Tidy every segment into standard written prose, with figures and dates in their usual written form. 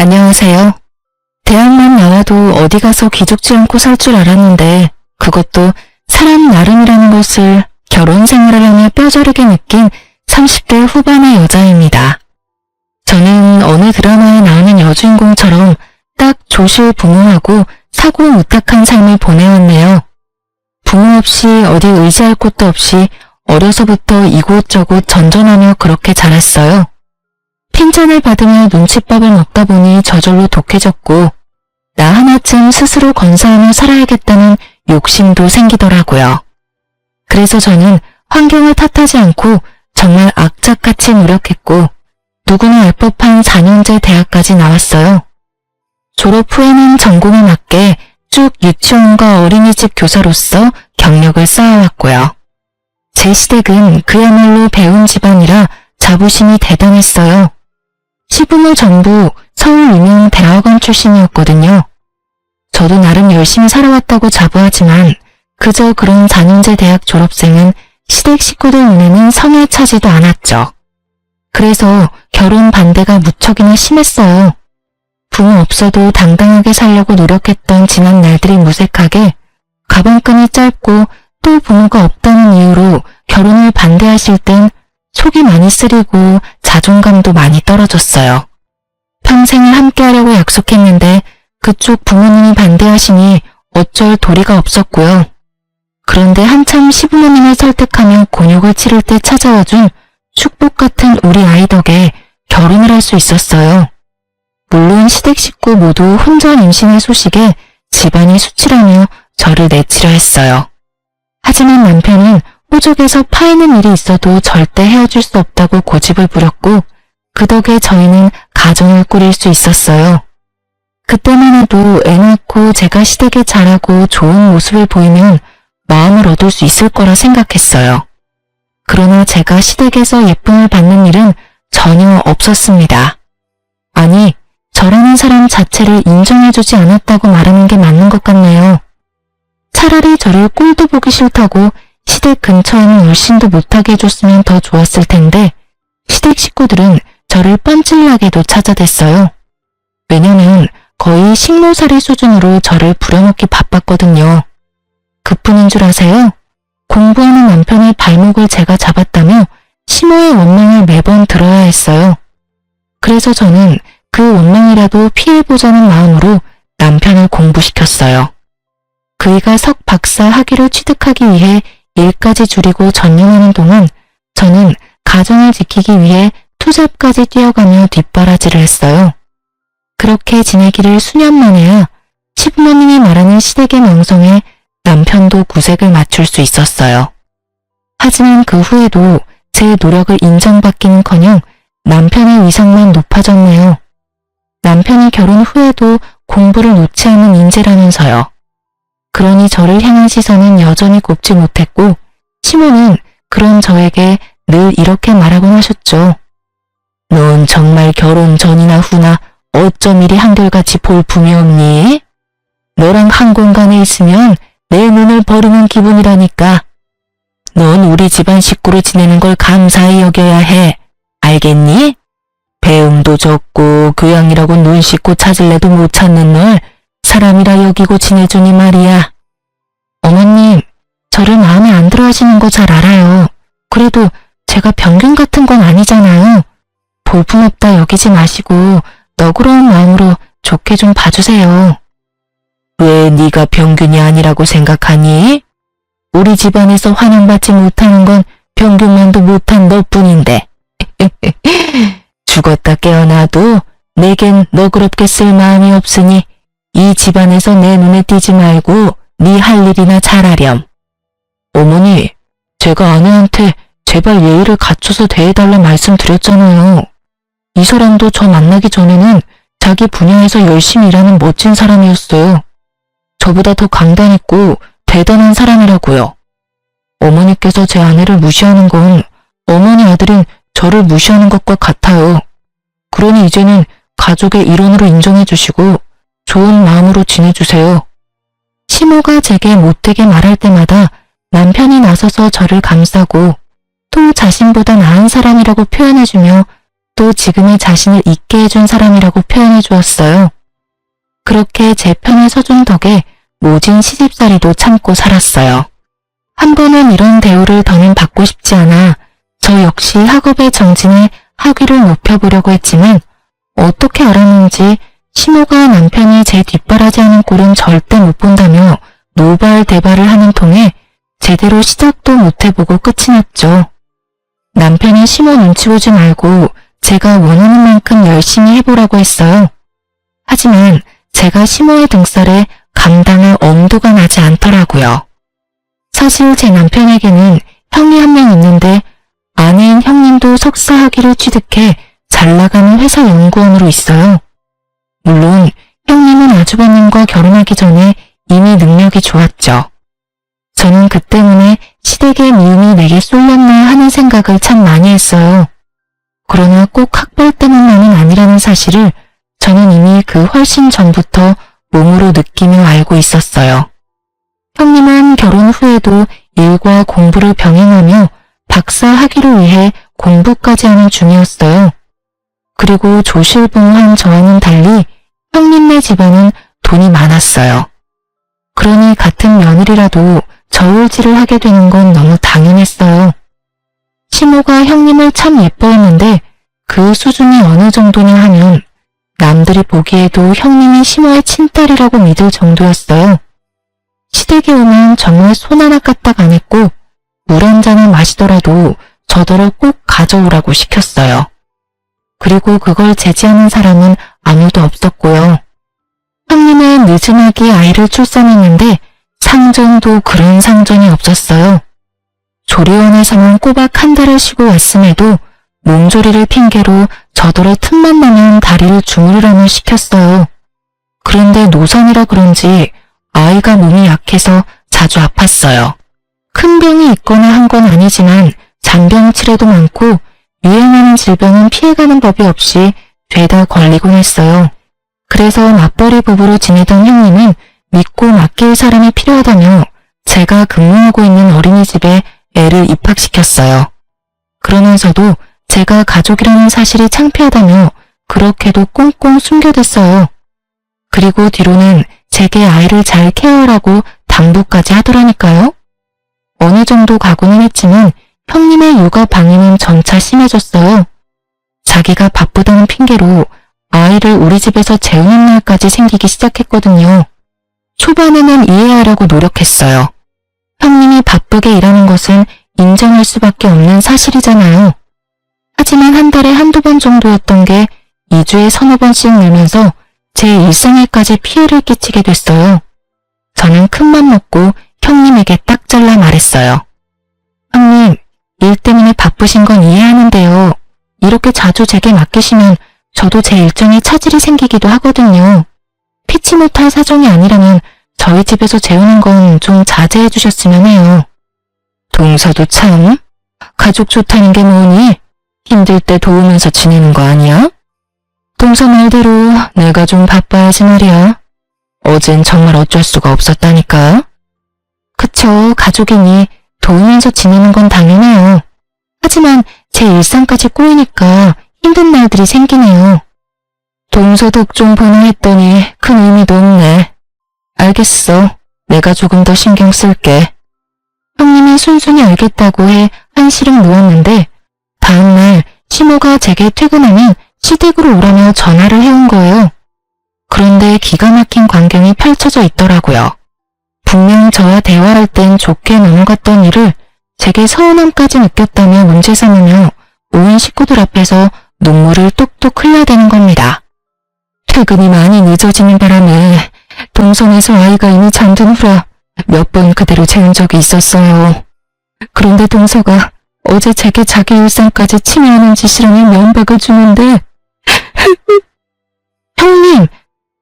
안녕하세요. 대학만 나와도 어디 가서 기죽지 않고 살 줄 알았는데 그것도 사람 나름이라는 것을 결혼 생활을 하며 뼈저리게 느낀 30대 후반의 여자입니다. 저는 어느 드라마에 나오는 여주인공처럼 딱 조실부무하고 사고무탁한 삶을 보내왔네요. 부모 없이 어디 의지할 곳도 없이 어려서부터 이곳저곳 전전하며 그렇게 자랐어요. 핀잔을 받으며 눈칫밥을 먹다 보니 저절로 독해졌고 나 하나쯤 스스로 건사하며 살아야겠다는 욕심도 생기더라고요. 그래서 저는 환경을 탓하지 않고 정말 악착같이 노력했고 누구나 알 법한 4년제 대학까지 나왔어요. 졸업 후에는 전공에 맞게 쭉 유치원과 어린이집 교사로서 경력을 쌓아왔고요. 제 시댁은 그야말로 배운 집안이라 자부심이 대단했어요. 시부모 전부 서울 유명 대학원 출신이었거든요. 저도 나름 열심히 살아왔다고 자부하지만 그저 그런 4년제 대학 졸업생은 시댁 식구들 눈에는 성에 차지도 않았죠. 그래서 결혼 반대가 무척이나 심했어요. 부모 없어도 당당하게 살려고 노력했던 지난 날들이 무색하게 가방끈이 짧고 또 부모가 없다는 이유로 결혼을 반대하실 땐 속이 많이 쓰리고 자존감도 많이 떨어졌어요. 평생을 함께하려고 약속했는데 그쪽 부모님이 반대하시니 어쩔 도리가 없었고요. 그런데 한참 시부모님을 설득하며 곤욕을 치를 때 찾아와준 축복 같은 우리 아이 덕에 결혼을 할 수 있었어요. 물론 시댁 식구 모두 혼전 임신의 소식에 집안이 수치라며 저를 내치려 했어요. 하지만 남편은 호적에서 파이는 일이 있어도 절대 헤어질 수 없다고 고집을 부렸고 그 덕에 저희는 가정을 꾸릴 수 있었어요. 그때만 해도 애 낳고 제가 시댁에 잘하고 좋은 모습을 보이면 마음을 얻을 수 있을 거라 생각했어요. 그러나 제가 시댁에서 예쁨을 받는 일은 전혀 없었습니다. 아니, 저라는 사람 자체를 인정해주지 않았다고 말하는 게 맞는 것 같네요. 차라리 저를 꼴도 보기 싫다고 시댁 근처에는 얼씬도 못하게 해줬으면 더 좋았을 텐데 시댁 식구들은 저를 뻔질나게도 찾아댔어요. 왜냐면 거의 식모살이 수준으로 저를 부려먹기 바빴거든요. 그뿐인 줄 아세요? 공부하는 남편의 발목을 제가 잡았다며 심호의 원망을 매번 들어야 했어요. 그래서 저는 그 원망이라도 피해보자는 마음으로 남편을 공부시켰어요. 그이가 석 박사 학위를 취득하기 위해 일까지 줄이고 전념하는 동안 저는 가정을 지키기 위해 투잡까지 뛰어가며 뒷바라지를 했어요. 그렇게 지내기를 수년 만에야 시부모님이 말하는 시댁의 명성에 남편도 구색을 맞출 수 있었어요. 하지만 그 후에도 제 노력을 인정받기는커녕 남편의 위상만 높아졌네요. 남편이 결혼 후에도 공부를 놓지 않은 인재라면서요. 그러니 저를 향한 시선은 여전히 곱지 못했고 시모는 그런 저에게 늘 이렇게 말하곤 하셨죠. 넌 정말 결혼 전이나 후나 어쩜 이리 한결같이 볼품이 없니? 너랑 한 공간에 있으면 내 눈을 버리는 기분이라니까. 넌 우리 집안 식구로 지내는 걸 감사히 여겨야 해. 알겠니? 배움도 적고 교양이라고 눈 씻고 찾을래도 못 찾는 널 사람이라 여기고 지내주니 말이야. 어머님, 저를 마음에 안 들어 하시는 거 잘 알아요. 그래도 제가 병균 같은 건 아니잖아요. 볼품없다 여기지 마시고 너그러운 마음으로 좋게 좀 봐주세요. 왜 네가 병균이 아니라고 생각하니? 우리 집안에서 환영받지 못하는 건 병균만도 못한 너뿐인데. 죽었다 깨어나도 내겐 너그럽게 쓸 마음이 없으니 이 집안에서 내 눈에 띄지 말고 네 할 일이나 잘하렴. 어머니, 제가 아내한테 제발 예의를 갖춰서 대해달라 말씀드렸잖아요. 이 사람도 저 만나기 전에는 자기 분야에서 열심히 일하는 멋진 사람이었어요. 저보다 더 강단있고 대단한 사람이라고요. 어머니께서 제 아내를 무시하는 건 어머니 아들인 저를 무시하는 것과 같아요. 그러니 이제는 가족의 일원으로 인정해주시고 좋은 마음으로 지내주세요. 시모가 제게 못되게 말할 때마다 남편이 나서서 저를 감싸고 또 자신보다 나은 사람이라고 표현해주며 또 지금의 자신을 있게 해준 사람이라고 표현해 주었어요. 그렇게 제 편에 서준 덕에 모진 시집살이도 참고 살았어요. 한 번은 이런 대우를 더는 받고 싶지 않아 저 역시 학업에 정진해 학위를 높여보려고 했지만 어떻게 알았는지 시모가 남편이 제 뒷바라지하는 꼴은 절대 못 본다며 노발대발을 하는 통에 제대로 시작도 못 해보고 끝이 났죠. 남편이 시모 눈치 보지 말고 제가 원하는 만큼 열심히 해보라고 했어요. 하지만 제가 시모의 등살에 감당할 엄두가 나지 않더라고요. 사실 제 남편에게는 형이 한 명 있는데 아내인 형님도 석사 학위를 취득해 잘 나가는 회사 연구원으로 있어요. 물론 형님은 아주버님과 결혼하기 전에 이미 능력이 좋았죠. 저는 그 때문에 시댁의 미움이 내게 쏠렸나 하는 생각을 참 많이 했어요. 그러나 꼭 학벌 때문만은 아니라는 사실을 저는 이미 그 훨씬 전부터 몸으로 느끼며 알고 있었어요. 형님은 결혼 후에도 일과 공부를 병행하며 박사 학위를 위해 공부까지 하는 중이었어요. 그리고 조실봉한 저와는 달리 형님네 집안은 돈이 많았어요. 그러니 같은 며느리라도 저울질을 하게 되는 건 너무 당연했어요. 시모가 형님을 참 예뻐했는데 그 수준이 어느 정도냐 하면 남들이 보기에도 형님이 시모의 친딸이라고 믿을 정도였어요. 시댁에 오면 정말 손 하나 까딱 안 했고 물 한 잔을 마시더라도 저더러 꼭 가져오라고 시켰어요. 그리고 그걸 제지하는 사람은 아무도 없었고요. 형님은 늦은하게 아이를 출산했는데 상전도 그런 상전이 없었어요. 조리원에서만 꼬박 한 달을 쉬고 왔음에도 몸조리를 핑계로 저더러 틈만 나면 다리를 주무르라며 시켰어요. 그런데 노산이라 그런지 아이가 몸이 약해서 자주 아팠어요. 큰 병이 있거나 한 건 아니지만 잔병 치레도 많고 유행하는 질병은 피해가는 법이 없이 죄다 걸리곤 했어요. 그래서 맞벌이 부부로 지내던 형님은 믿고 맡길 사람이 필요하다며 제가 근무하고 있는 어린이집에 애를 입학시켰어요. 그러면서도 제가 가족이라는 사실이 창피하다며 그렇게도 꽁꽁 숨겨댔어요. 그리고 뒤로는 제게 아이를 잘 케어하라고 당부까지 하더라니까요. 어느 정도 가고는 했지만 형님의 육아 방해는 점차 심해졌어요. 자기가 바쁘다는 핑계로 아이를 우리 집에서 재우는 날까지 생기기 시작했거든요. 초반에는 이해하려고 노력했어요. 형님이 바쁘게 일하는 것은 인정할 수밖에 없는 사실이잖아요. 하지만 한 달에 한두 번 정도였던 게 2주에 서너 번씩 늘면서 제 일상에까지 피해를 끼치게 됐어요. 저는 큰맘 먹고 형님에게 딱 잘라 말했어요. 형님, 일 때문에 바쁘신 건 이해하는데요. 이렇게 자주 제게 맡기시면 저도 제 일정에 차질이 생기기도 하거든요. 피치 못할 사정이 아니라면 저희 집에서 재우는 건 좀 자제해 주셨으면 해요. 동서도 참, 가족 좋다는 게 뭐니? 힘들 때 도우면서 지내는 거 아니야? 동서 말대로 내가 좀 바빠야지 말이야. 어젠 정말 어쩔 수가 없었다니까. 그쵸, 가족이니 도우면서 지내는 건 당연해요. 하지만 제 일상까지 꼬이니까 힘든 날들이 생기네요. 동서 덕 좀 보나 했더니 큰 의미도 없네. 알겠어. 내가 조금 더 신경 쓸게. 형님이 순순히 알겠다고 해 한시름 놓았는데 다음날 시모가 제게 퇴근하면 시댁으로 오라며 전화를 해온 거예요. 그런데 기가 막힌 광경이 펼쳐져 있더라고요. 분명 저와 대화할 땐 좋게 넘어갔던 일을 제게 서운함까지 느꼈다며 문제 삼으며 온 식구들 앞에서 눈물을 뚝뚝 흘려대는 겁니다. 퇴근이 많이 늦어지는 바람에 동선에서 아이가 이미 잠든 후라 몇 번 그대로 재운 적이 있었어요. 그런데 동서가 어제 제게 자기 일상까지 침해하는 짓이라며 면박을 주는데 형님,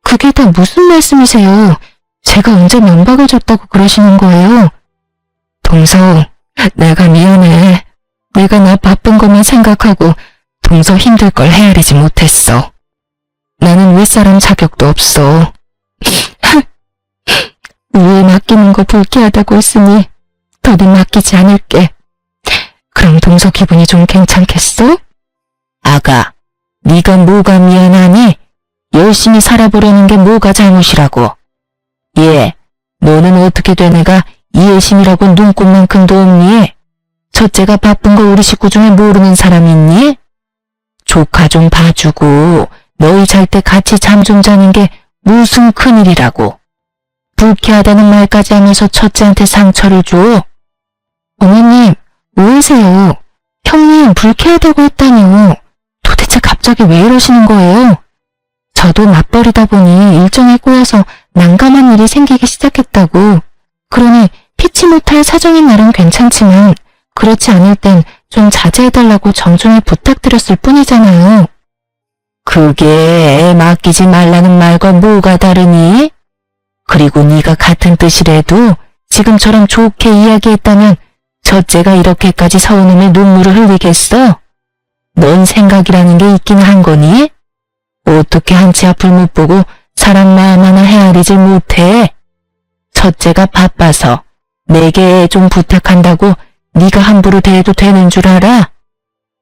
그게 다 무슨 말씀이세요? 제가 언제 면박을 줬다고 그러시는 거예요? 동서, 내가 미안해. 내가 나 바쁜 것만 생각하고 동서 힘들 걸 헤아리지 못했어. 나는 윗사람 자격도 없어. 위에 맡기는 거 불쾌하다고 했으니 더는 맡기지 않을게. 그럼 동서 기분이 좀 괜찮겠어? 아가, 네가 뭐가 미안하니? 열심히 살아보려는 게 뭐가 잘못이라고. 예, 너는 어떻게 된 애가 이해심이라고 눈꽃만큼도 없니? 첫째가 바쁜 거 우리 식구 중에 모르는 사람 있니? 조카 좀 봐주고 너희 잘 때 같이 잠 좀 자는 게 무슨 큰일이라고. 불쾌하다는 말까지 하면서 첫째한테 상처를 줘. 어머님, 왜세요? 형님 불쾌하다고 했다니요. 도대체 갑자기 왜 이러시는 거예요? 저도 맞벌이다 보니 일정에 꼬여서 난감한 일이 생기기 시작했다고. 그러니 피치 못할 사정인 날은 괜찮지만 그렇지 않을 땐 좀 자제해달라고 정중히 부탁드렸을 뿐이잖아요. 그게 애 맡기지 말라는 말과 뭐가 다르니? 그리고 네가 같은 뜻이라도 지금처럼 좋게 이야기했다면 첫째가 이렇게까지 서운함에 눈물을 흘리겠어? 넌 생각이라는 게 있긴 한 거니? 어떻게 한치 앞을 못 보고 사람 마음 하나 헤아리질 못해? 첫째가 바빠서 내게 좀 부탁한다고 네가 함부로 대해도 되는 줄 알아?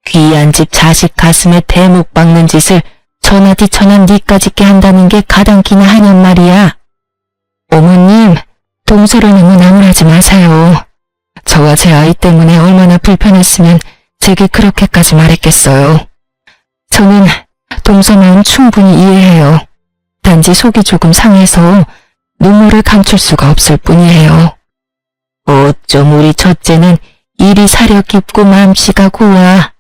귀한 집 자식 가슴에 대목 박는 짓을 천하디천한 니까 짓게 한다는 게 가당키나 하냔 말이야. 어머님, 동서를 너무 나무라지 마세요. 저와 제 아이 때문에 얼마나 불편했으면 제게 그렇게까지 말했겠어요. 저는 동서 마음 충분히 이해해요. 단지 속이 조금 상해서 눈물을 감출 수가 없을 뿐이에요. 어쩜 우리 첫째는 일이 사려 깊고 마음씨가 고와.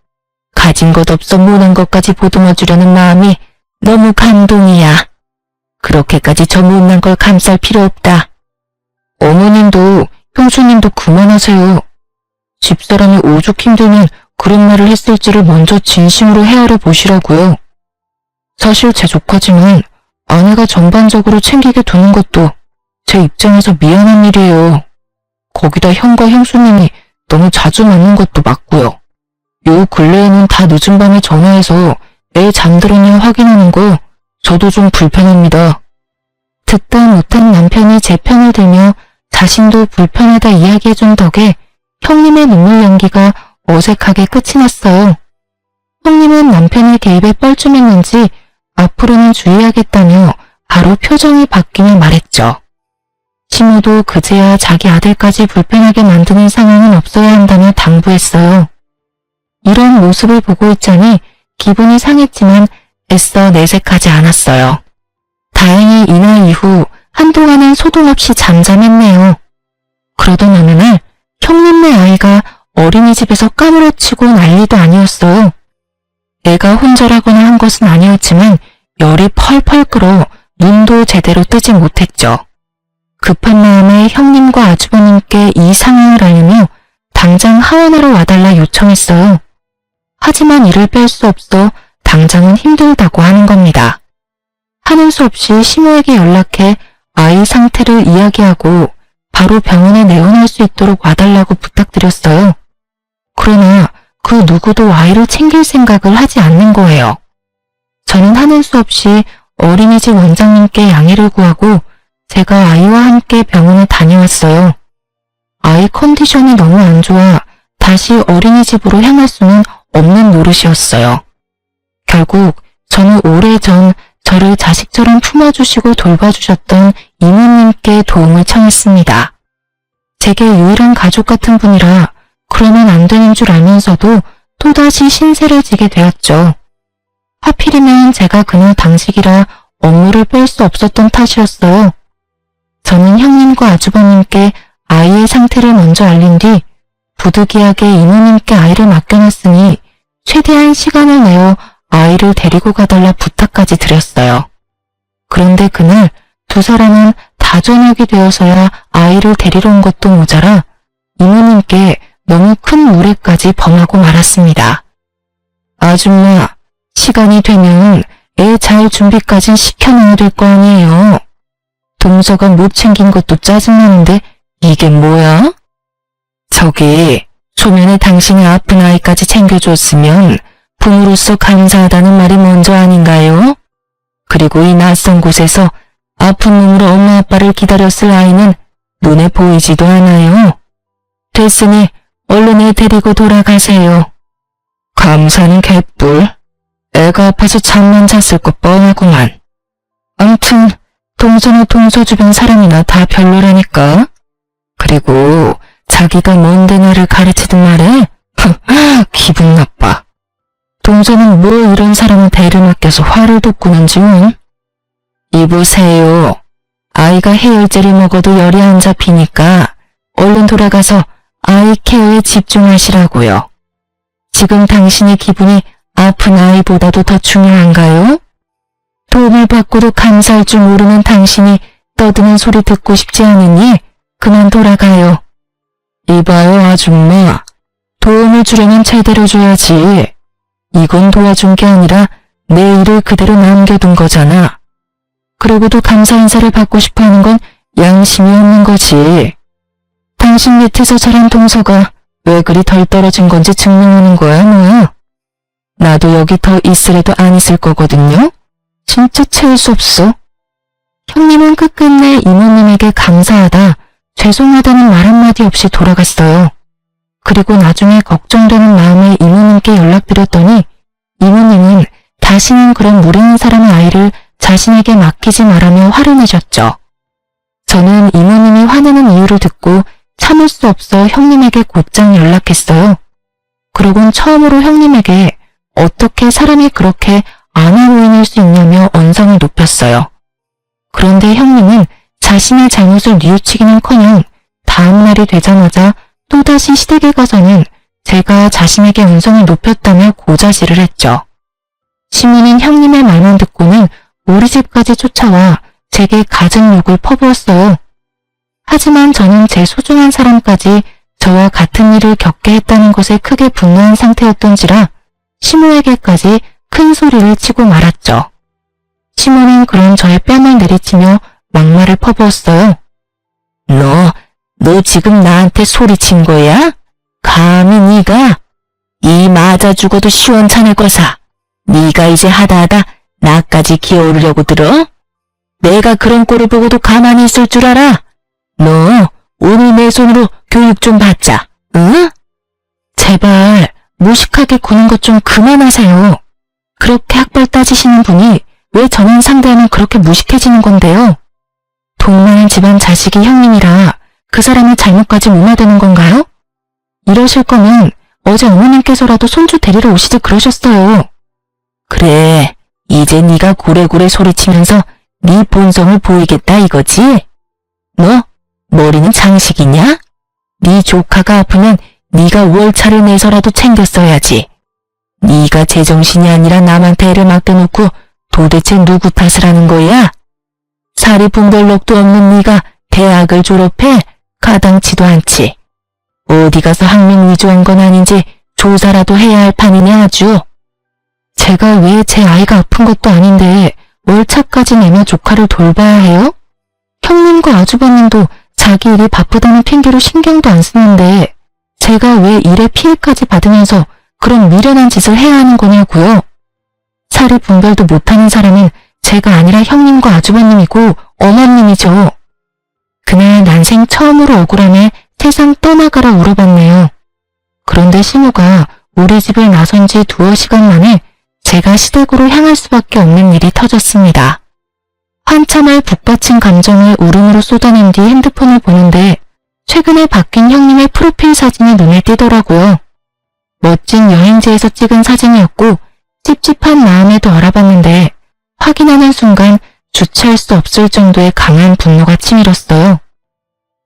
가진 것 없어 못한 것까지 보듬어주려는 마음이 너무 감동이야. 그렇게까지 저 못난 걸 감쌀 필요 없다. 어머님도 형수님도 그만하세요. 집사람이 오죽 힘들면 그런 말을 했을지를 먼저 진심으로 헤아려 보시라고요. 사실 제 조카지만 아내가 전반적으로 챙기게 두는 것도 제 입장에서 미안한 일이에요. 거기다 형과 형수님이 너무 자주 만난 것도 맞고요. 요 근래에는 다 늦은 밤에 전화해서 애 잠들었냐 확인하는 거 저도 좀 불편합니다. 듣다 못한 남편이 제 편을 들며 자신도 불편하다 이야기해준 덕에 형님의 눈물 연기가 어색하게 끝이 났어요. 형님은 남편의 개입에 뻘쭘했는지 앞으로는 주의하겠다며 바로 표정이 바뀌며 말했죠. 시모도 그제야 자기 아들까지 불편하게 만드는 상황은 없어야 한다며 당부했어요. 이런 모습을 보고 있자니 기분이 상했지만 애써 내색하지 않았어요. 다행히 이날 이후 한동안은 소동 없이 잠잠했네요. 그러던 어느 날 형님네 아이가 어린이집에서 까무러치고 난리도 아니었어요. 애가 혼절하거나 한 것은 아니었지만 열이 펄펄 끓어 눈도 제대로 뜨지 못했죠. 급한 마음에 형님과 아주버님께 이 상황을 알리며 당장 하원하러 와달라 요청했어요. 하지만 이를 뺄 수 없어 당장은 힘들다고 하는 겁니다. 하는 수 없이 시모에게 연락해 아이 상태를 이야기하고 바로 병원에 내원할 수 있도록 와달라고 부탁드렸어요. 그러나 그 누구도 아이를 챙길 생각을 하지 않는 거예요. 저는 하는 수 없이 어린이집 원장님께 양해를 구하고 제가 아이와 함께 병원에 다녀왔어요. 아이 컨디션이 너무 안 좋아 다시 어린이집으로 향할 수는 없는 노릇이었어요. 결국 저는 오래전 저를 자식처럼 품어주시고 돌봐주셨던 이모님께 도움을 청했습니다. 제게 유일한 가족 같은 분이라 그러면 안 되는 줄 알면서도 또다시 신세를 지게 되었죠. 하필이면 제가 그날 당직이라 업무를 뺄 수 없었던 탓이었어요. 저는 형님과 아주버님께 아이의 상태를 먼저 알린 뒤 부득이하게 이모님께 아이를 맡겨놨으니 최대한 시간을 내어 아이를 데리고 가달라 부탁까지 드렸어요. 그런데 그날 두 사람은 다 저녁이 되어서야 아이를 데리러 온 것도 모자라 이모님께 너무 큰 무례까지 범하고 말았습니다. 아줌마, 시간이 되면 애 잘 준비까진 시켜놔야 될 거 아니에요. 동서가 못 챙긴 것도 짜증나는데 이게 뭐야? 저기 초면에 당신의 아픈 아이까지 챙겨줬으면 부모로서 감사하다는 말이 먼저 아닌가요? 그리고 이 낯선 곳에서 아픈 몸으로 엄마 아빠를 기다렸을 아이는 눈에 보이지도 않아요. 됐으니 얼른 애 데리고 돌아가세요. 감사는 개뿔. 애가 아파서 잠만 잤을 것 뻔하구만. 암튼 동서나 동서 주변 사람이나 다 별로라니까. 그리고 자기가 뭔데 나를 가르치든 말해? 기분 나빠. 동서는 뭐 이런 사람은 대를 맡겨서 화를 돋구는지 원. 이보세요. 아이가 해열제를 먹어도 열이 안 잡히니까 얼른 돌아가서 아이 케어에 집중하시라고요. 지금 당신의 기분이 아픈 아이보다도 더 중요한가요? 도움을 받고도 감사할 줄 모르는 당신이 떠드는 소리 듣고 싶지 않으니 그만 돌아가요. 이봐요 아줌마. 도움을 주려면 제대로 줘야지. 이건 도와준 게 아니라 내 일을 그대로 남겨둔 거잖아. 그러고도 감사 인사를 받고 싶어 하는 건 양심이 없는 거지. 당신 밑에서 자란 동서가 왜 그리 덜 떨어진 건지 증명하는 거야 뭐야. 나도 여기 더 있으래도 안 있을 거거든요. 진짜 채울 수 없어. 형님은 끝끝내 이모님에게 감사하다, 죄송하다는 말 한마디 없이 돌아갔어요. 그리고 나중에 걱정되는 마음에 이모님께 연락드렸더니 이모님은 다시는 그런 모르는 사람의 아이를 자신에게 맡기지 말라며 화를 내셨죠. 저는 이모님이 화내는 이유를 듣고 참을 수 없어 형님에게 곧장 연락했어요. 그러곤 처음으로 형님에게 어떻게 사람이 그렇게 안하무인일 수 있냐며 언성을 높였어요. 그런데 형님은 자신의 잘못을 뉘우치기는커녕 다음 날이 되자마자 또다시 시댁에 가서는 제가 자신에게 언성을 높였다며 고자질을 했죠. 시민인 형님의 말만 듣고는 우리 집까지 쫓아와 제게 갖은 욕을 퍼부었어요. 하지만 저는 제 소중한 사람까지 저와 같은 일을 겪게 했다는 것에 크게 분노한 상태였던지라 시모에게까지 큰 소리를 치고 말았죠. 시모는 그런 저의 뺨을 내리치며 막말을 퍼부었어요. 너 지금 나한테 소리친 거야? 감히 네가? 이 맞아 죽어도 시원찮을 거사. 네가 이제 하다하다 나까지 기어오르려고 들어? 내가 그런 꼴을 보고도 가만히 있을 줄 알아? 너 오늘 내 손으로 교육 좀 받자, 응? 제발 무식하게 구는 것 좀 그만하세요. 그렇게 학벌 따지시는 분이 왜 저만 상대하면 그렇게 무식해지는 건데요? 돈 많은 집안 자식이 형님이라 그 사람의 잘못까지 무마되는 건가요? 이러실 거면 어제 어머님께서라도 손주 데리러 오시지 그러셨어요. 그래, 이제 네가 고래고래 소리치면서 네 본성을 보이겠다 이거지? 너 머리는 장식이냐? 네 조카가 아프면 네가 월차를 내서라도 챙겼어야지. 네가 제정신이 아니라 남한테 애를 맡겨놓고 도대체 누구 탓을 하는 거야? 사리분별록도 없는 네가 대학을 졸업해? 가당치도 않지. 어디 가서 학력 위조한 건 아닌지 조사라도 해야 할 판이네 아주. 제가 왜 제 아이가 아픈 것도 아닌데 월차까지 내며 조카를 돌봐야 해요? 형님과 아주버님도 자기 일이 바쁘다는 핑계로 신경도 안 쓰는데 제가 왜 일에 피해까지 받으면서 그런 미련한 짓을 해야 하는 거냐고요. 사리 분별도 못하는 사람은 제가 아니라 형님과 아주버님이고 어머님이죠. 그날 난생 처음으로 억울함에 세상 떠나가라 울어봤네요. 그런데 시모가 우리 집을 나선 지 2시간 만에 제가 시댁으로 향할 수밖에 없는 일이 터졌습니다. 한참을 북받친 감정을 울음으로 쏟아낸 뒤 핸드폰을 보는데 최근에 바뀐 형님의 프로필 사진이 눈에 띄더라고요. 멋진 여행지에서 찍은 사진이었고 찝찝한 마음에도 알아봤는데 확인하는 순간 주체할 수 없을 정도의 강한 분노가 치밀었어요.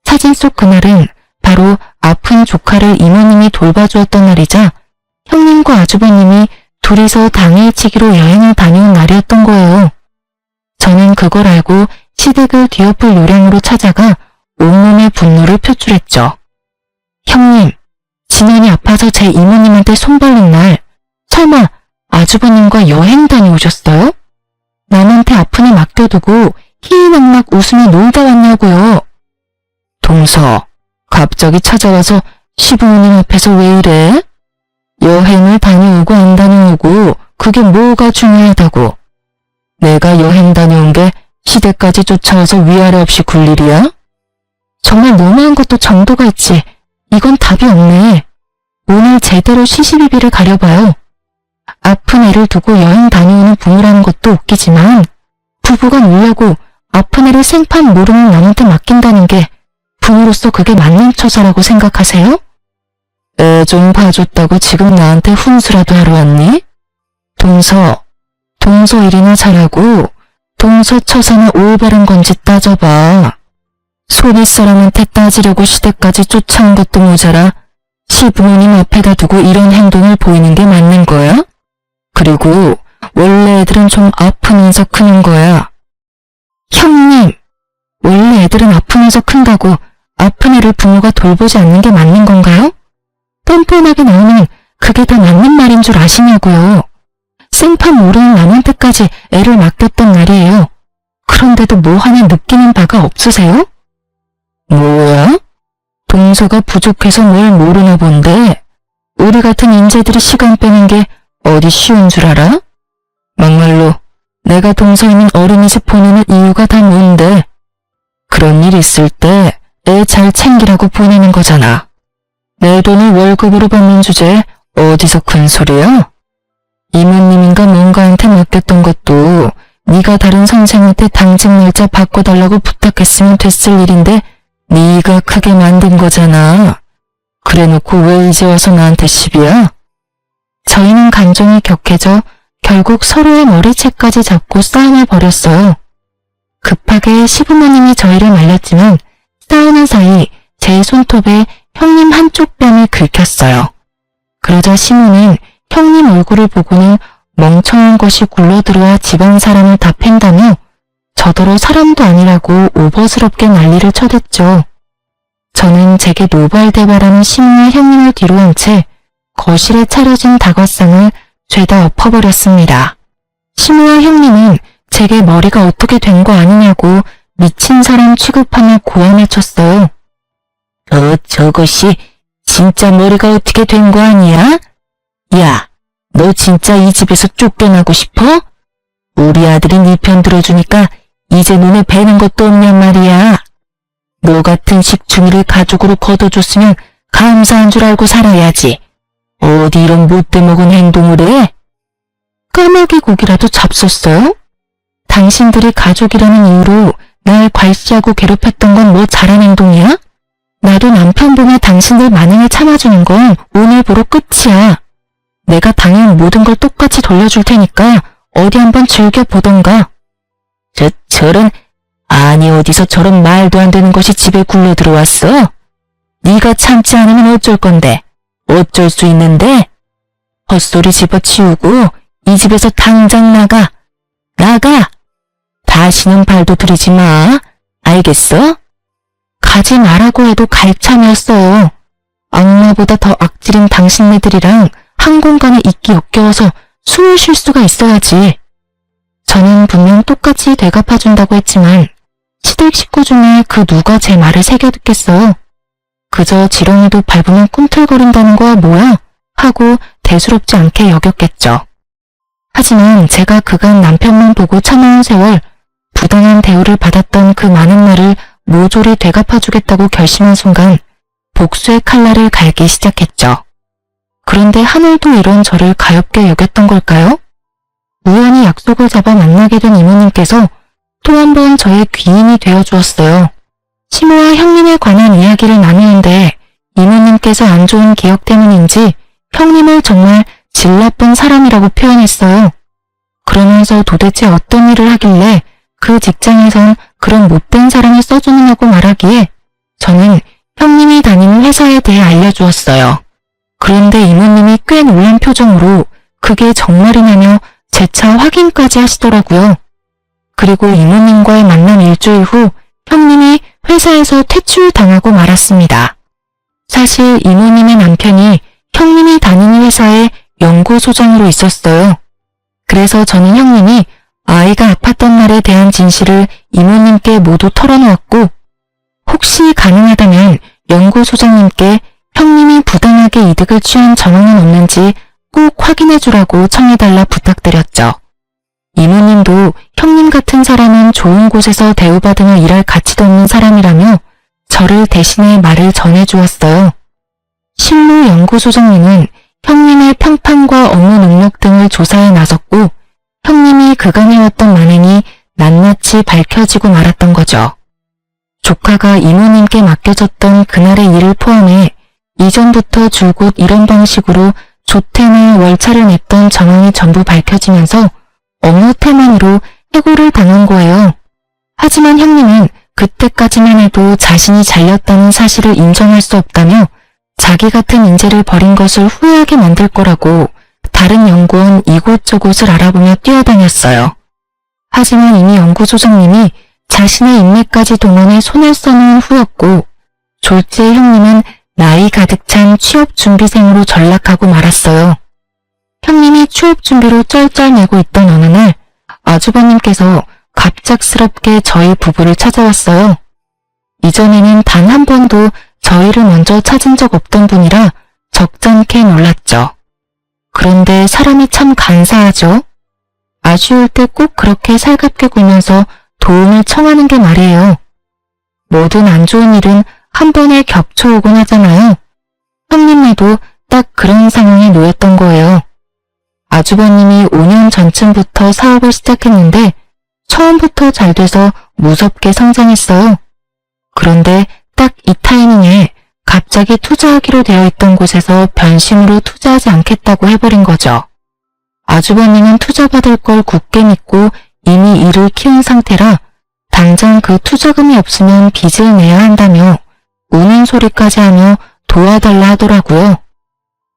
사진 속 그날은 바로 아픈 조카를 이모님이 돌봐주었던 날이자 형님과 아주버님이 둘이서 당일치기로 여행을 다녀온 날이었던 거예요. 저는 그걸 알고 시댁을 뒤엎을 요량으로 찾아가 온몸의 분노를 표출했죠. 형님, 진현이 아파서 제 이모님한테 손 벌린 날 설마 아주버님과 여행 다녀오셨어요? 남한테 아픈 애 맡겨두고 희희낙낙 웃으며 놀다 왔냐고요. 동서, 갑자기 찾아와서 시부모님 앞에서 왜 이래? 여행을 다녀오고 안 다녀오고 그게 뭐가 중요하다고. 내가 여행 다녀온 게 시댁까지 쫓아와서 위아래 없이 굴 일이야? 정말 너무한 것도 정도가 있지. 이건 답이 없네. 오늘 제대로 시시비비를 가려봐요. 아픈 애를 두고 여행 다녀오는 부모라는 것도 웃기지만 부부가 놀려고 아픈 애를 생판 모르는 남한테 맡긴다는 게 부모로서 그게 맞는 처사라고 생각하세요? 애 좀 봐줬다고 지금 나한테 훈수라도 하러 왔니? 동서 일이나 잘하고 동서 처사는 올바른 건지 따져봐. 손윗 사람한테 따지려고 시댁까지 쫓아온 것도 모자라 시부모님 앞에다 두고 이런 행동을 보이는 게 맞는 거야? 그리고 원래 애들은 좀 아프면서 크는 거야. 형님, 원래 애들은 아프면서 큰다고 아픈 애를 부모가 돌보지 않는 게 맞는 건가요? 뻔뻔하게 나오면 그게 다 맞는 말인 줄 아시냐고요. 생판 모르는 남한테까지 애를 맡겼단 말이에요. 그런데도 뭐 하나 느끼는 바가 없으세요? 뭐야? 동서가 부족해서 뭘 모르나 본데 우리 같은 인재들이 시간 빼는 게 어디 쉬운 줄 알아? 막말로 내가 동서 있는 어린이집 보내는 이유가 다 뭔데? 그런 일 있을 때 애 잘 챙기라고 보내는 거잖아. 내 돈을 월급으로 받는 주제에 어디서 큰 소리야? 이모님인가 뭔가한테 맡겼던 것도 네가 다른 선생한테 당직 날짜 바꿔달라고 부탁했으면 됐을 일인데 네가 크게 만든 거잖아. 그래놓고 왜 이제 와서 나한테 시비야? 저희는 감정이 격해져 결국 서로의 머리채까지 잡고 싸움을 벌였어요. 급하게 시부모님이 저희를 말렸지만 싸우는 사이 제 손톱에 형님 한쪽 뺨이 긁혔어요. 그러자 시모는 형님 얼굴을 보고는 멍청한 것이 굴러들어와 집안 사람을 다 팬다며 저더러 사람도 아니라고 오버스럽게 난리를 쳐댔죠. 저는 제게 노발대발하는 시모의 형님을 뒤로 한 채 거실에 차려진 다과상을 죄다 엎어버렸습니다. 시모와 형님은 제게 머리가 어떻게 된 거 아니냐고 미친 사람 취급하며 고함을 쳤어요. 저것이 진짜 머리가 어떻게 된 거 아니야? 야, 너 진짜 이 집에서 쫓겨나고 싶어? 우리 아들이 네 편 들어주니까 이제 눈에 뵈는 것도 없냔 말이야. 너 같은 식충이를 가족으로 거둬줬으면 감사한 줄 알고 살아야지. 어디 이런 못돼먹은 행동을 해? 까마귀 고기라도 잡섰어요? 당신들이 가족이라는 이유로 날 괄시하고 괴롭혔던 건 뭐 잘한 행동이야? 나도 남편 보며 당신들 만행을 참아주는 건 오늘부로 끝이야. 내가 당연 모든 걸 똑같이 돌려줄 테니까 어디 한번 즐겨보던가. 저런, 아니 어디서 저런 말도 안 되는 것이 집에 굴러 들어왔어? 네가 참지 않으면 어쩔 건데? 어쩔 수 있는데? 헛소리 집어치우고 이 집에서 당장 나가. 나가! 다시는 발도 들이지 마. 알겠어? 가지 말라고 해도 갈 참이었어요. 악마보다 더 악질인 당신네들이랑 한 공간에 있기 역겨워서 숨을 쉴 수가 있어야지. 저는 분명 똑같이 되갚아준다고 했지만 시댁 식구 중에 그 누가 제 말을 새겨 듣겠어요. 그저 지렁이도 밟으면 꿈틀거린다는 거야 뭐야? 하고 대수롭지 않게 여겼겠죠. 하지만 제가 그간 남편만 보고 참아온 세월, 부당한 대우를 받았던 그 많은 날을 모조리 되갚아주겠다고 결심한 순간 복수의 칼날을 갈기 시작했죠. 그런데 하늘도 이런 저를 가엾게 여겼던 걸까요? 우연히 약속을 잡아 만나게 된 이모님께서 또 한 번 저의 귀인이 되어주었어요. 시모와 형님에 관한 이야기를 나누는데 이모님께서 안 좋은 기억 때문인지 형님을 정말 질 나쁜 사람이라고 표현했어요. 그러면서 도대체 어떤 일을 하길래 그 직장에선 그런 못된 사람을 써주느냐고 말하기에 저는 형님이 다니는 회사에 대해 알려주었어요. 그런데 이모님이 꽤 놀란 표정으로 그게 정말이냐며 재차 확인까지 하시더라고요. 그리고 이모님과의 만남 일주일 후 형님이 회사에서 퇴출당하고 말았습니다. 사실 이모님의 남편이 형님이 다니는 회사의 연구소장으로 있었어요. 그래서 저는 형님이 아이가 아팠던 날에 대한 진실을 이모님께 모두 털어놓았고 혹시 가능하다면 연구소장님께 형님이 부당하게 이득을 취한 정황은 없는지 꼭 확인해주라고 청해달라 부탁드렸죠. 이모님도 형님 같은 사람은 좋은 곳에서 대우받으며 일할 가치도 없는 사람이라며 저를 대신해 말을 전해주었어요. 실무 연구소장님은 형님의 평판과 업무 능력 등을 조사에 나섰고 형님이 그간 해왔던 만행이 낱낱이 밝혀지고 말았던 거죠. 조카가 이모님께 맡겨졌던 그날의 일을 포함해 이전부터 줄곧 이런 방식으로 조퇴나 월차를 냈던 정황이 전부 밝혀지면서 업무 태만으로 해고를 당한 거예요. 하지만 형님은 그때까지만 해도 자신이 잘렸다는 사실을 인정할 수 없다며 자기 같은 인재를 버린 것을 후회하게 만들 거라고 다른 연구원 이곳저곳을 알아보며 뛰어다녔어요. 하지만 이미 연구소장님이 자신의 인맥까지 동원해 손을 써놓은 후였고 졸지의 형님은 나이 가득 찬 취업준비생으로 전락하고 말았어요. 형님이 취업준비로 쩔쩔매고 있던 어느 날 아주버님께서 갑작스럽게 저희 부부를 찾아왔어요. 이전에는 단 한 번도 저희를 먼저 찾은 적 없던 분이라 적잖게 놀랐죠. 그런데 사람이 참 간사하죠. 아쉬울 때 꼭 그렇게 살갑게 굴면서 도움을 청하는 게 말이에요. 모든 안 좋은 일은 한 번에 겹쳐오곤 하잖아요. 형님네도 딱 그런 상황에 놓였던 거예요. 아주버님이 5년 전쯤부터 사업을 시작했는데 처음부터 잘 돼서 무섭게 성장했어요. 그런데 딱 이 타이밍에 갑자기 투자하기로 되어 있던 곳에서 변심으로 투자하지 않겠다고 해버린 거죠. 아주버님은 투자받을 걸 굳게 믿고 이미 일을 키운 상태라 당장 그 투자금이 없으면 빚을 내야 한다며 우는 소리까지 하며 도와달라 하더라고요.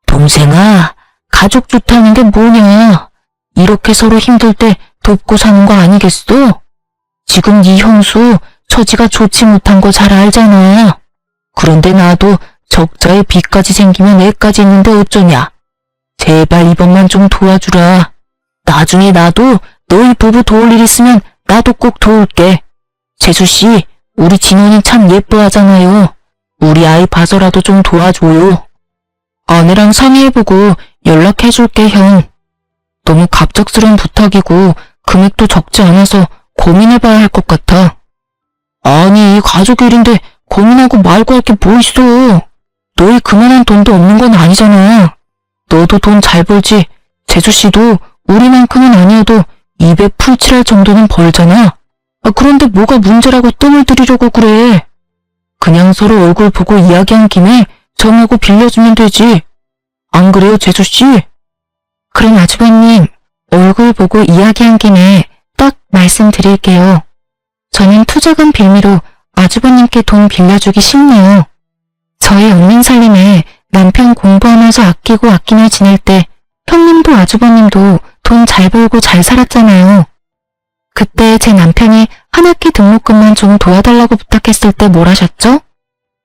동생아, 가족 좋다는 게 뭐냐? 이렇게 서로 힘들 때 돕고 사는 거 아니겠어? 지금 네 형수 처지가 좋지 못한 거 잘 알잖아. 그런데 나도 적자에 빚까지 생기면 애까지 있는데 어쩌냐. 제발 이번만 좀 도와주라. 나중에 나도 너희 부부 도울 일 있으면 나도 꼭 도울게. 재수씨, 우리 진원이 참 예뻐하잖아요. 우리 아이 봐서라도 좀 도와줘요. 아내랑 상의해보고 연락해줄게, 형. 너무 갑작스러운 부탁이고 금액도 적지 않아서 고민해봐야 할 것 같아. 아니, 가족 일인데 고민하고 말고 할 게 뭐 있어. 너희 그만한 돈도 없는 건 아니잖아. 너도 돈 잘 벌지. 재수씨도 우리만큼은 아니어도 입에 풀칠할 정도는 벌잖아. 그런데 뭐가 문제라고 뜸을 들이려고 그래. 그냥 서로 얼굴 보고 이야기한 김에 정하고 빌려주면 되지. 안 그래요, 재수씨? 그럼 아주버님, 얼굴 보고 이야기한 김에 딱 말씀드릴게요. 저는 투자금 빌미로 아주버님께 돈 빌려주기 싫네요. 저희 없는 살림에 남편 공부하면서 아끼고 아끼며 지낼 때 형님도 아주버님도 돈 잘 벌고 잘 살았잖아요. 그때 제 남편이 한 학기 등록금만 좀 도와달라고 부탁했을 때 뭘 하셨죠?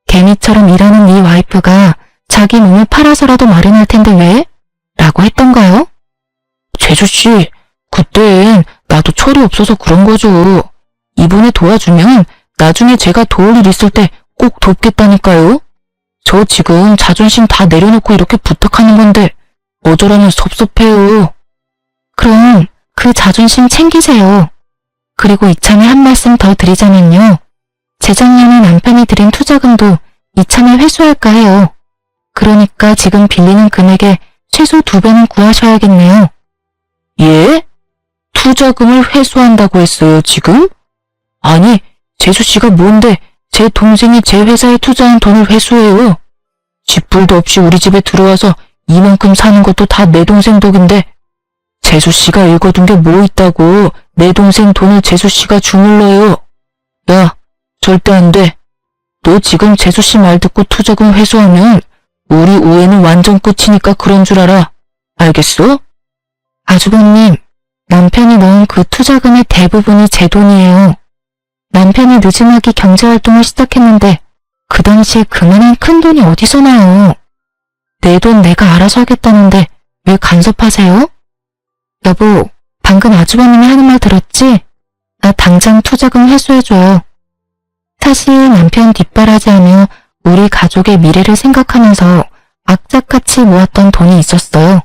개미처럼 일하는 이 와이프가 자기 몸을 팔아서라도 마련할 텐데 왜? 라고 했던가요? 재수씨, 그땐 나도 철이 없어서 그런 거죠. 이번에 도와주면 나중에 제가 도울 일 있을 때 꼭 돕겠다니까요. 저 지금 자존심 다 내려놓고 이렇게 부탁하는 건데 어쩌라면 섭섭해요. 그럼 그 자존심 챙기세요. 그리고 이참에 한 말씀 더 드리자면요. 재작년에 남편이 들인 투자금도 이참에 회수할까 해요. 그러니까 지금 빌리는 금액의 최소 2배는 구하셔야겠네요. 예? 투자금을 회수한다고 했어요, 지금? 아니, 재수씨가 뭔데 제 동생이 제 회사에 투자한 돈을 회수해요. 쥐뿔도 없이 우리 집에 들어와서 이만큼 사는 것도 다 내 동생 덕인데 재수씨가 읽어둔 게 뭐 있다고 내 동생 돈을 재수씨가 주물러요. 야, 절대 안 돼. 너 지금 재수씨 말 듣고 투자금 회수하면 우리 우애는 완전 끝이니까 그런 줄 알아. 알겠어? 아주버님, 남편이 넣은 그 투자금의 대부분이 제 돈이에요. 남편이 늦지막이 경제활동을 시작했는데 그 당시에 그만한 큰 돈이 어디서 나요. 내 돈 내가 알아서 하겠다는데 왜 간섭하세요? 여보, 방금 아주버님이 하는 말 들었지? 나 당장 투자금 회수해줘요. 사실 남편 뒷바라지하며 우리 가족의 미래를 생각하면서 악착같이 모았던 돈이 있었어요.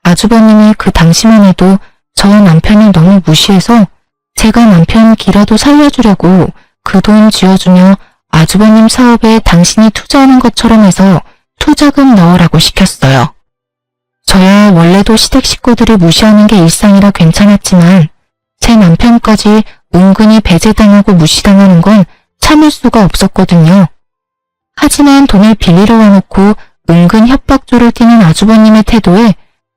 아주버님이 그 당시만 해도 저 남편을 너무 무시해서 제가 남편 기라도 살려주려고 그 돈 쥐어주며 아주버님 사업에 당신이 투자하는 것처럼 해서 투자금 넣으라고 시켰어요. 저야 원래도 시댁 식구들이 무시하는 게 일상이라 괜찮았지만 제 남편까지 은근히 배제당하고 무시당하는 건 참을 수가 없었거든요. 하지만 돈을 빌리러 와놓고 은근 협박조를 띠는 아주버님의 태도에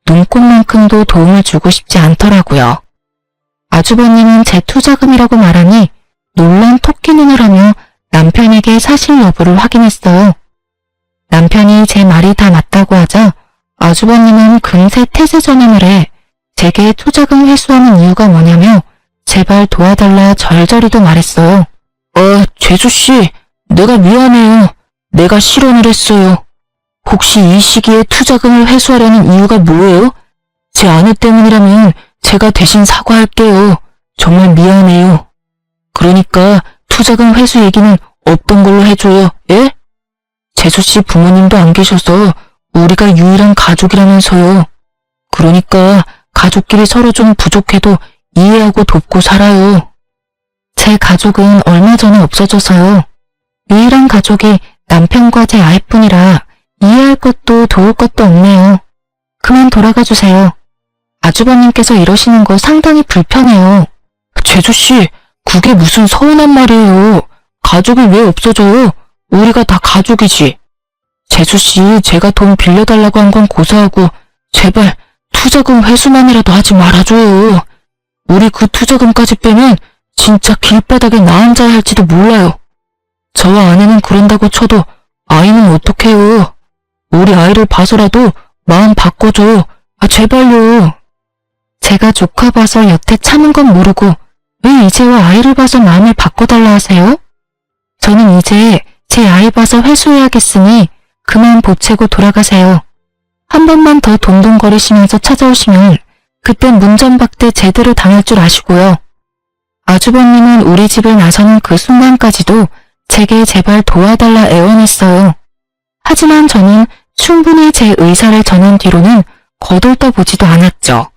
눈꼽만큼도 도움을 주고 싶지 않더라고요. 아주버님은 제 투자금이라고 말하니 놀란 토끼 눈을 하며 남편에게 사실 여부를 확인했어요. 남편이 제 말이 다 맞다고 하자 아주버님은 금세 태세 전환을 해 제게 투자금 회수하는 이유가 뭐냐며 제발 도와달라 절절히도 말했어요. 제주씨, 내가 미안해요. 내가 실언을 했어요. 혹시 이 시기에 투자금을 회수하려는 이유가 뭐예요? 제 아내 때문이라면 제가 대신 사과할게요. 정말 미안해요. 그러니까 투자금 회수 얘기는 없던 걸로 해줘요. 예? 재수씨 부모님도 안 계셔서 우리가 유일한 가족이라면서요. 그러니까 가족끼리 서로 좀 부족해도 이해하고 돕고 살아요. 제 가족은 얼마 전에 없어져서요. 유일한 가족이 남편과 제 아이뿐이라 이해할 것도 도울 것도 없네요. 그만 돌아가 주세요. 아주버님께서 이러시는 거 상당히 불편해요. 재수씨, 그게 무슨 서운한 말이에요. 가족이 왜 없어져요? 우리가 다 가족이지. 재수씨, 제가 돈 빌려달라고 한 건 고사하고 제발 투자금 회수만이라도 하지 말아줘요. 우리 그 투자금까지 빼면 진짜 길바닥에 나 앉아야 할지도 몰라요. 저와 아내는 그런다고 쳐도 아이는 어떡해요. 우리 아이를 봐서라도 마음 바꿔줘요. 제발요. 제가 조카 봐서 여태 참은 건 모르고 왜 이제와 아이를 봐서 마음을 바꿔달라 하세요? 저는 이제 제 아이 봐서 회수해야겠으니 그만 보채고 돌아가세요. 한 번만 더 동동거리시면서 찾아오시면 그땐 문전박대 제대로 당할 줄 아시고요. 아주버님은 우리 집을 나서는 그 순간까지도 제게 제발 도와달라 애원했어요. 하지만 저는 충분히 제 의사를 전한 뒤로는 거들떠보지도 않았죠.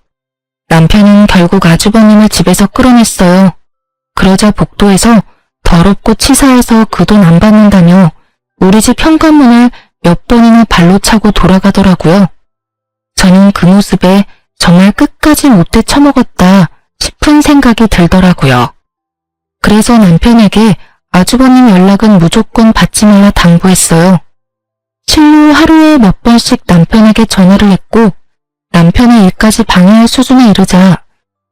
남편은 결국 아주버님을 집에서 끌어냈어요. 그러자 복도에서 더럽고 치사해서 그 돈 안 받는다며 우리 집 현관문을 몇 번이나 발로 차고 돌아가더라고요. 저는 그 모습에 정말 끝까지 못돼 처먹었다 싶은 생각이 들더라고요. 그래서 남편에게 아주버님 연락은 무조건 받지 말라 당부했어요. 실로 하루에 몇 번씩 남편에게 전화를 했고 남편의 일까지 방해할 수준에 이르자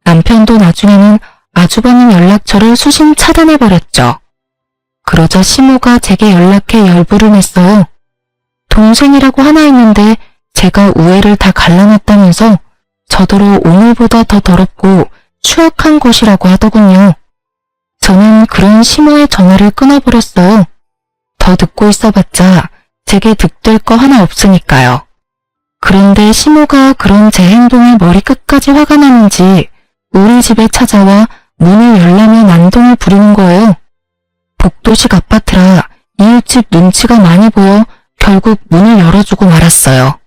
남편도 나중에는 아주버님 연락처를 수신 차단해버렸죠. 그러자 시모가 제게 연락해 열불을 냈어요. 동생이라고 하나 있는데 제가 우애를 다 갈라놨다면서 저더러 오늘보다 더 더럽고 추악한 것이라고 하더군요. 저는 그런 시모의 전화를 끊어버렸어요. 더 듣고 있어봤자 제게 득될 거 하나 없으니까요. 그런데 시모가 그런 제 행동에 머리끝까지 화가 나는지 우리 집에 찾아와 문을 열라며 난동을 부리는 거예요. 복도식 아파트라 이웃집 눈치가 많이 보여 결국 문을 열어주고 말았어요.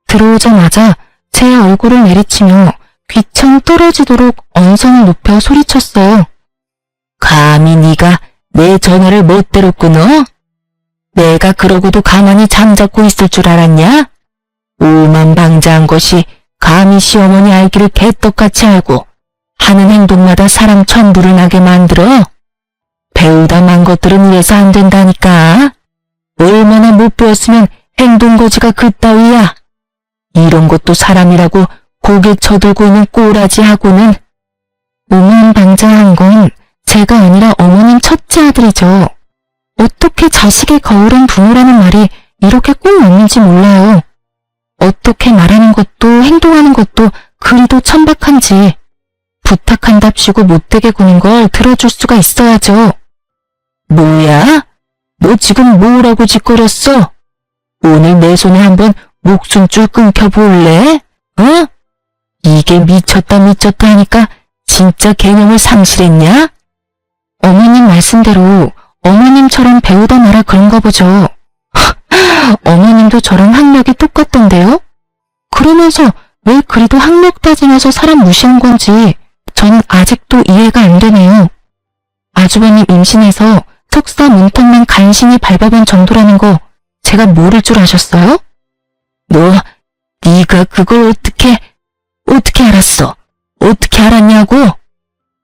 들어오자마자 제 얼굴을 내리치며 귀청 떨어지도록 언성을 높여 소리쳤어요. 감히 네가 내 전화를 멋대로 끊어? 내가 그러고도 가만히 잠자고 있을 줄 알았냐? 오만방자한 것이 감히 시어머니 알기를 개떡같이 알고 하는 행동마다 사람 천부를 나게 만들어? 배우다 만 것들은 이래서 안 된다니까. 얼마나 못 배웠으면 행동거지가 그따위야. 이런 것도 사람이라고 고개 쳐들고 있는 꼬라지하고는. 오만방자한 건 제가 아니라 어머님 첫째 아들이죠. 어떻게 자식의 거울은 부모라는 말이 이렇게 꼭 맞는지 몰라요. 어떻게 말하는 것도 행동하는 것도 그리도 천박한지 부탁한답시고 못되게 구는 걸 들어줄 수가 있어야죠. 뭐야? 너 지금 뭐라고 짓거렸어? 오늘 내 손에 한번 목숨줄 끊겨볼래? 어? 이게 미쳤다 하니까 진짜 개념을 상실했냐? 어머님 말씀대로 어머님처럼 배우다 말아 그런가 보죠. 어머님도 저랑 학력이 똑같던데요? 그러면서 왜 그리도 학력 따지면서 사람 무시한 건지 저는 아직도 이해가 안 되네요. 아주버님 임신해서 석사 문턱만 간신히 밟아본 정도라는 거 제가 모를 줄 아셨어요? 너 네가 그걸 어떻게 알았어? 어떻게 알았냐고?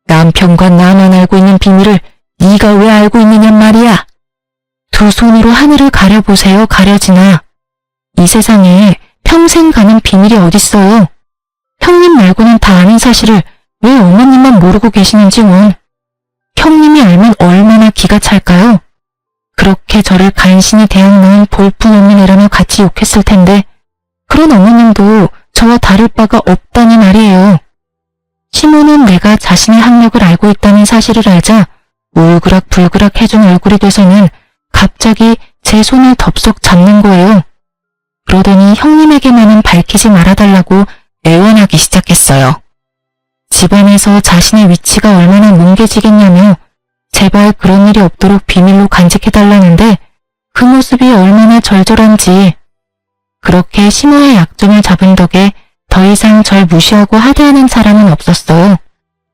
남편과 나만 알고 있는 비밀을 네가 왜 알고 있느냔 말이야. 두 손으로 하늘을 가려보세요, 가려지나. 이 세상에 평생 가는 비밀이 어딨어요. 형님 말고는 다 아는 사실을 왜 어머님만 모르고 계시는지 원. 형님이 알면 얼마나 기가 찰까요? 그렇게 저를 간신히 대학 낳은 볼품없는 애라며 같이 욕했을 텐데 그런 어머님도 저와 다를 바가 없다니 말이에요. 시모는 내가 자신의 학력을 알고 있다는 사실을 알자 울그락불그락 해준 얼굴이 돼서는 갑자기 제 손을 덥석 잡는 거예요. 그러더니 형님에게만은 밝히지 말아달라고 애원하기 시작했어요. 집안에서 자신의 위치가 얼마나 뭉개지겠냐며 제발 그런 일이 없도록 비밀로 간직해달라는데 그 모습이 얼마나 절절한지. 그렇게 시모의 약점을 잡은 덕에 더 이상 절 무시하고 하대하는 사람은 없었어요.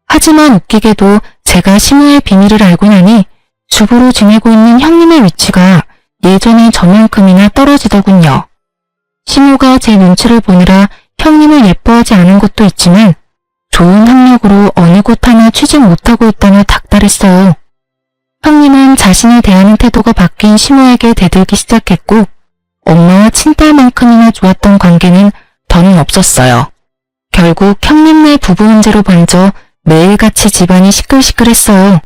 하지만 웃기게도 제가 시모의 비밀을 알고 나니 주부로 지내고 있는 형님의 위치가 예전에 저만큼이나 떨어지더군요. 시모가 제 눈치를 보느라 형님을 예뻐하지 않은 것도 있지만 좋은 학력으로 어느 곳 하나 취직 못하고 있다며 닥달했어요. 형님은 자신을 대하는 태도가 바뀐 시모에게 대들기 시작했고 엄마와 친딸만큼이나 좋았던 관계는 더는 없었어요. 결국 형님네 부부 문제로 번져 매일같이 집안이 시끌시끌했어요.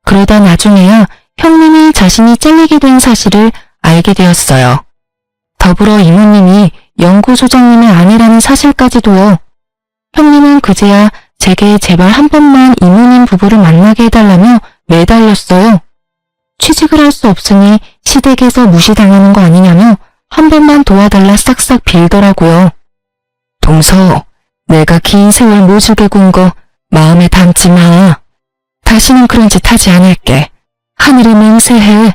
그러다 나중에야 형님이 자신이 잘리게 된 사실을 알게 되었어요. 더불어 이모님이 연구소장님의 아내라는 사실까지도요. 형님은 그제야 제게 제발 한 번만 이모님 부부를 만나게 해달라며 매달렸어요. 취직을 할 수 없으니 시댁에서 무시당하는 거 아니냐며 한 번만 도와달라 싹싹 빌더라고요. 동서, 내가 긴 세월 모질게 군 거 마음에 담지 마. 다시는 그런 짓 하지 않을게. 하늘이 맹세해.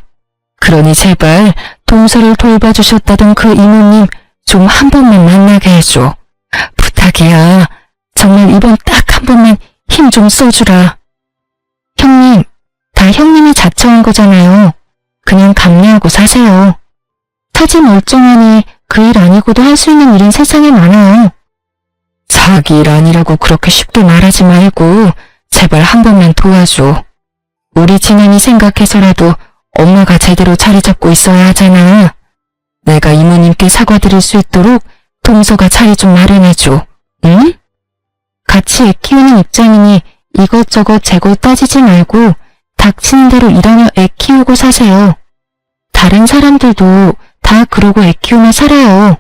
그러니 제발 동서를 돌봐주셨다던 그 이모님 좀 한 번만 만나게 해줘. 부탁이야. 정말 이번 딱 한 번만 힘 좀 써주라. 형님, 다 형님이 자처한 거잖아요. 그냥 감내하고 사세요. 타지 멀쩡하니 그 일 아니고도 할 수 있는 일은 세상에 많아요. 자기 일 아니라고 그렇게 쉽게 말하지 말고 제발 한 번만 도와줘. 우리 지난이 생각해서라도 엄마가 제대로 자리 잡고 있어야 하잖아. 내가 이모님께 사과드릴 수 있도록 동서가 자리 좀 마련해줘. 응? 같이 애 키우는 입장이니 이것저것 재고 따지지 말고 닥치는 대로 일하며 애 키우고 사세요. 다른 사람들도 다 그러고 애 키우며 살아요.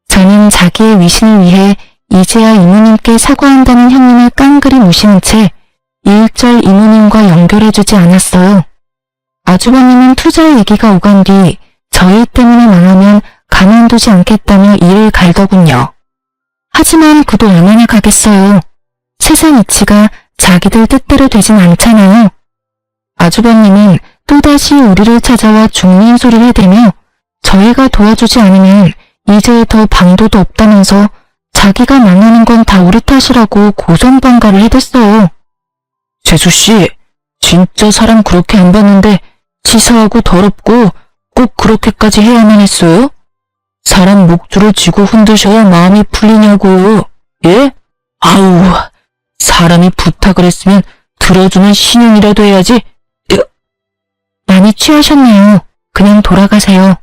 저는 자기의 위신을 위해 이제야 이모님께 사과한다는 형님을 깡그리 무시는 채 일절 이모님과 연결해주지 않았어요. 아주버님은 투자 얘기가 오간 뒤 저희 때문에 망하면 가만두지 않겠다며 일을 갈더군요. 하지만 그도 얼마나 가겠어요. 세상 이치가 자기들 뜻대로 되진 않잖아요. 아주버님은 또다시 우리를 찾아와 죽는 소리를 대며 저희가 도와주지 않으면 이제 더 방도도 없다면서 자기가 망하는 건 다 우리 탓이라고 고성방가를 해댔어요. 재수씨, 진짜 사람 그렇게 안 봤는데 치사하고 더럽고 꼭 그렇게까지 해야만 했어요? 사람 목줄을 쥐고 흔드셔야 마음이 풀리냐고요. 예? 아우, 사람이 부탁을 했으면 들어주는 신용이라도 해야지. 많이 취하셨네요. 그냥 돌아가세요.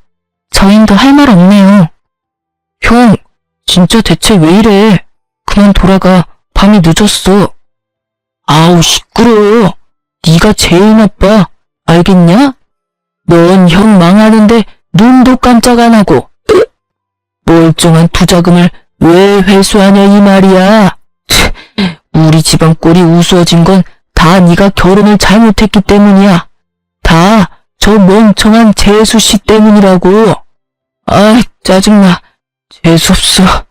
저흰 더 할 말 없네요. 형, 진짜 대체 왜 이래? 그만 돌아가. 밤이 늦었어. 아우, 시끄러워. 네가 제일 나빠. 알겠냐? 넌 형 망하는데 눈도 깜짝 안 하고. 멀쩡한 투자금을 왜 회수하냐 이 말이야. 우리 집안 꼴이 우스워진 건 다 네가 결혼을 잘못했기 때문이야. 다 저 멍청한 재수씨 때문이라고. 아, 짜증나. 재수없어.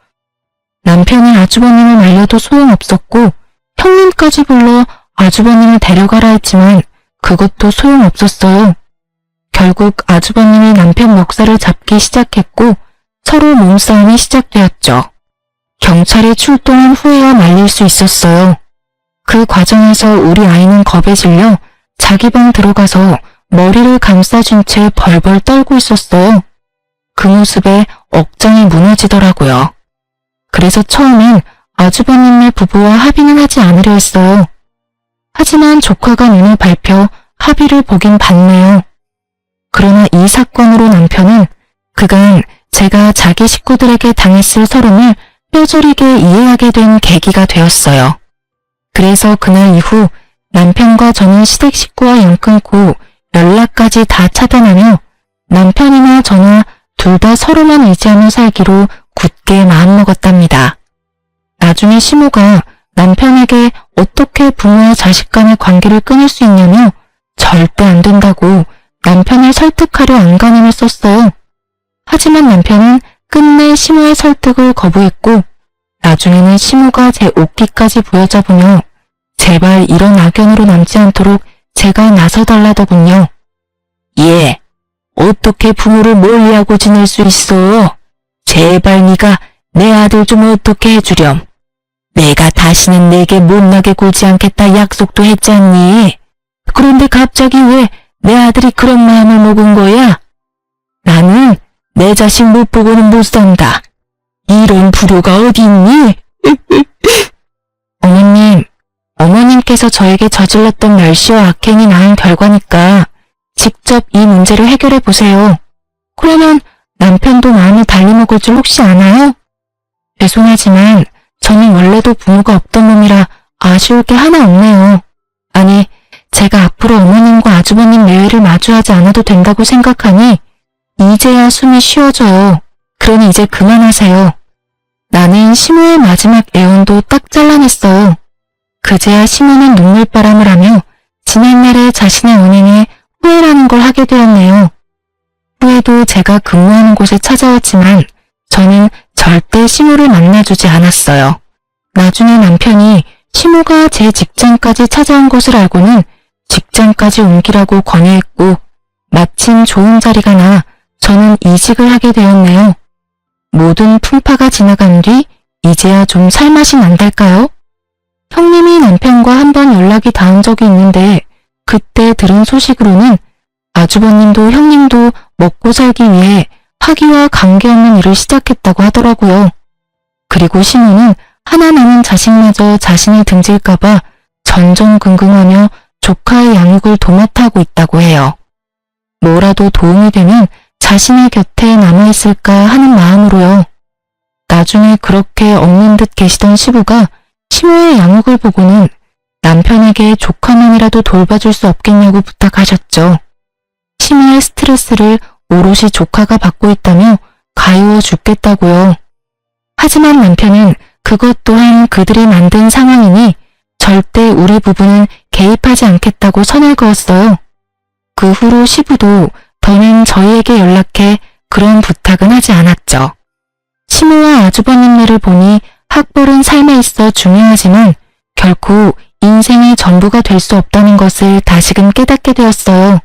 남편이 아주버님을 말려도 소용없었고 형님까지 불러 아주버님을 데려가라 했지만 그것도 소용없었어요. 결국 아주버님이 남편 멱살을 잡기 시작했고 서로 몸싸움이 시작되었죠. 경찰이 출동한 후에야 말릴 수 있었어요. 그 과정에서 우리 아이는 겁에 질려 자기 방 들어가서 머리를 감싸준 채 벌벌 떨고 있었어요. 그 모습에 억장이 무너지더라고요. 그래서 처음엔 아주버님네 부부와 합의는 하지 않으려 했어요. 하지만 조카가 눈을 밟혀 합의를 보긴 봤네요. 그러나 이 사건으로 남편은 그간 제가 자기 식구들에게 당했을 서름을 뼈저리게 이해하게 된 계기가 되었어요. 그래서 그날 이후 남편과 저는 시댁 식구와 연 끊고 연락까지 다 차단하며 남편이나 저나 둘 다 서로만 의지하며 살기로 굳게 마음먹었답니다. 나중에 시모가 남편에게 어떻게 부모와 자식 간의 관계를 끊을 수 있냐며 절대 안 된다고 남편을 설득하려 안간힘을 썼어요. 하지만 남편은 끝내 시모의 설득을 거부했고 나중에는 시모가 제 옷깃까지 부여잡으며 제발 이런 악연으로 남지 않도록 제가 나서달라더군요. 예, 어떻게 부모를 멀리하고 지낼 수 있어? 제발 네가 내 아들 좀 어떻게 해주렴. 내가 다시는 내게 못나게 굴지 않겠다 약속도 했잖니. 그런데 갑자기 왜 내 아들이 그런 마음을 먹은 거야? 나는 내 자식 못 보고는 못 산다. 이런 불효가 어디 있니? 어머님께서 저에게 저질렀던 멸시와 악행이 낳은 결과니까 직접 이 문제를 해결해 보세요. 그러면 남편도 마음이 달리 먹을 줄 혹시 아나요? 죄송하지만 저는 원래도 부모가 없던 놈이라 아쉬울 게 하나 없네요. 아니, 제가 앞으로 어머님과 아주버님 매회를 마주하지 않아도 된다고 생각하니 이제야 숨이 쉬어져요. 그러니 이제 그만하세요. 나는 시모의 마지막 애원도 딱 잘라냈어요. 그제야 시모는 눈물바람을 하며 지난날의 자신의 언행에 후회라는 걸 하게 되었네요. 후에도 제가 근무하는 곳에 찾아왔지만 저는 절대 시모를 만나주지 않았어요. 나중에 남편이 시모가 제 직장까지 찾아온 것을 알고는 직장까지 옮기라고 권유했고 마침 좋은 자리가 나 저는 이직을 하게 되었네요. 모든 풍파가 지나간 뒤 이제야 좀 살맛이 난달까요? 형님이 남편과 한번 연락이 닿은 적이 있는데 그때 들은 소식으로는 아주버님도 형님도 먹고 살기 위해 학위와 관계없는 일을 시작했다고 하더라고요. 그리고 시모는 하나 남은 자식마저 자신이 등질까봐 전전긍긍하며 조카의 양육을 도맡아 하고 있다고 해요. 뭐라도 도움이 되면 자신의 곁에 남아있을까 하는 마음으로요. 나중에 그렇게 없는 듯 계시던 시부가 시모의 양육을 보고는 남편에게 조카만이라도 돌봐줄 수 없겠냐고 부탁하셨죠. 시모의 스트레스를 오롯이 조카가 받고 있다며 가여워 죽겠다고요. 하지만 남편은 그것 또한 그들이 만든 상황이니 절대 우리 부부는 개입하지 않겠다고 선을 그었어요. 그 후로 시부도 더는 저희에게 연락해 그런 부탁은 하지 않았죠. 시모와 아주버님네를 보니 학벌은 삶에 있어 중요하지만 결코 인생의 전부가 될 수 없다는 것을 다시금 깨닫게 되었어요.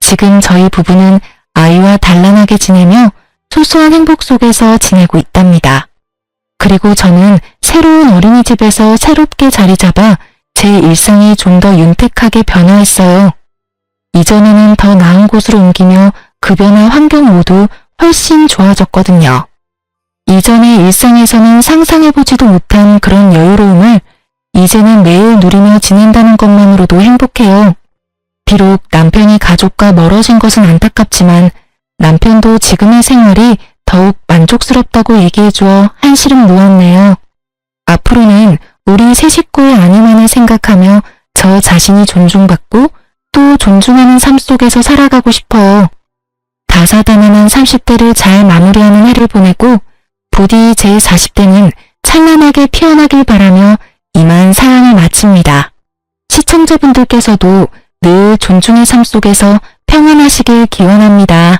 지금 저희 부부는 아이와 단란하게 지내며 소소한 행복 속에서 지내고 있답니다. 그리고 저는 새로운 어린이집에서 새롭게 자리 잡아 제 일상이 좀 더 윤택하게 변화했어요. 이전에는 더 나은 곳으로 옮기며 급여나 환경 모두 훨씬 좋아졌거든요. 이전의 일상에서는 상상해보지도 못한 그런 여유로움을 이제는 매일 누리며 지낸다는 것만으로도 행복해요. 비록 남편이 가족과 멀어진 것은 안타깝지만 남편도 지금의 생활이 더욱 만족스럽다고 얘기해주어 한시름 놓았네요. 앞으로는 우리 세 식구의 안위만을 생각하며 저 자신이 존중받고 또 존중하는 삶 속에서 살아가고 싶어요. 다사다난한 30대를 잘 마무리하는 해를 보내고 부디 제 40대는 찬란하게 피어나길 바라며 이만 사연을 마칩니다. 시청자분들께서도 늘 존중의 삶 속에서 평안하시길 기원합니다.